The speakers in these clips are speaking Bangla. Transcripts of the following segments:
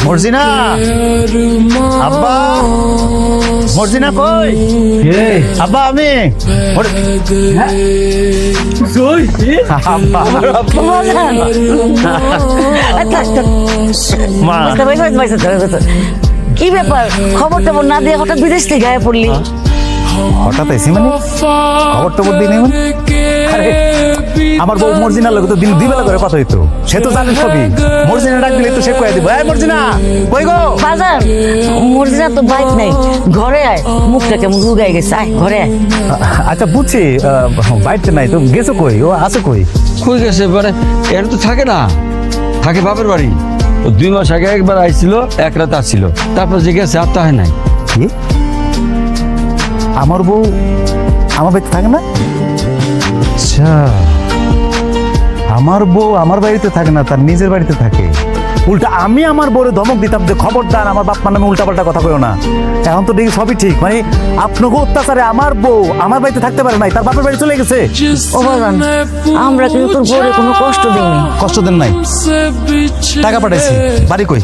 মর্জিনা, আব্বা, মর্জিনা কই? আব্বা আমি আব্বা মা, কি ব্যাপার? খবর টবর না দিয়ে হঠাৎ বিদেশ থেকে গায়ে পড়লি? হঠাৎ এসি মানে খবর টবর দিই নাই মানে? আরে আমার বউ মর্জিনার লোক তো দিন দুবেলা করে কথা হইতো, সে তো জানে সবই। মর্জিনা ডাক দিলে তো সে কয়ে দিব, এই মর্জিনা কই গো? বাজার মর্জিনা তো বাইক নাই, ঘরে আয়। মুখটা কেমন রুগাই গেছে, আয় ঘরে আয়। আচ্ছা বুঝছি, বাইরে নাই তো, গেছো কই? ও আছে কই? কই গেছে মানে? এর তো থাকে না, থাকে বাপের বাড়ি। ও 2 মাস আগে একবার আইছিল, এক রাত আসছিল, তারপর যে গেছে আর তো হয় নাই। কি? আমার বউ আমার বাড়িতে থাকে না? আচ্ছা, আমার বউ আমার বাড়িতে থাকে না, তার নিজের বাড়িতে থাকে। উল্টা আমি আমার বউরে ধমক দিতাম যে খবরদার আমার বাপ মার নামে উল্টাপাল্টা কথা কইও না। এখন তো দেখি সবই ঠিক, মানে আপনাকে অত্যাচারে আমার বউ আমার বাড়িতে থাকতে পারে নাই, তার বাপের বাড়ি চলে গেছে। ও বাজান, আমরা কিন্তু তোর বউরে কোনো কষ্ট দিইনি। কষ্ট দেন নাই? টাকা পাঠাইছি, বাড়ি কই?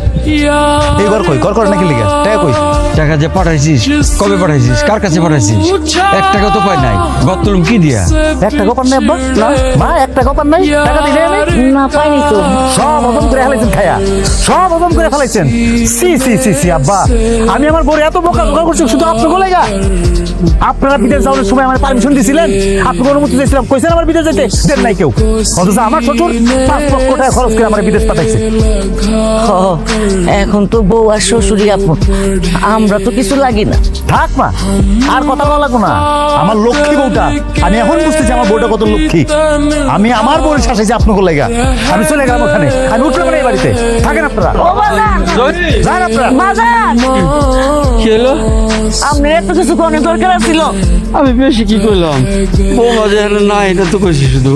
এই ঘর কই? ঘর করে নাকি লিগা? টাকা কই? টাকা যে পাঠাইছিস, কবে পাঠাইছিস, কার কাছে পাঠাইছিস? 1 টাকা তো পাই নাই। গতলুম কি দিয়া? 1 টাকা পান নাই আব্বা? না মা, 1 টাকা পান নাই? টাকা দিলে না, পাইনি তো। সব হজম করে ফেলাইছেন খায়া, সব হজম করে ফেলাইছেন। সি সি সি সি আব্বা, আমি আমার বউরে এত বোকা করছি শুধু আপনাকে লাগা। আপনারা বিদেশ যাওয়ার সময় আমার পারমিশন দিয়েছিলেন, আপনাকে অনুমতি দিয়েছিলাম, কইছেন আমার বিদেশ যেতে, দেন নাই কেউ। অথচ আমার শ্বশুর 5 লক্ষ টাকা খরচ করে আমার বিদেশ পাঠাইছে। এখন তো বউ আর শ্বশুরই আপন, আমরা তো কিছু লাগি না। থাক মা, আর কথা বলা লাগবো না। আমার লক্ষ্মী বউটা, আমি এখন বুঝতেছি আমার বউটা কত লক্ষ্মী। আমি আমার বউর শাসাইছি আপনাকে লাগা, আমি চলে গেলাম ওখানে, আমি উঠলাম না এই বাড়িতে। থাকেন আপনারা, ও বাজান, যান আপনারা। বাজান, কি হলো? আপনার এত কিছু কোনো দরকার ছিল? আমি বেশি কি করলাম? বউ মাঝে নাই, এটা তো কইছি শুধু।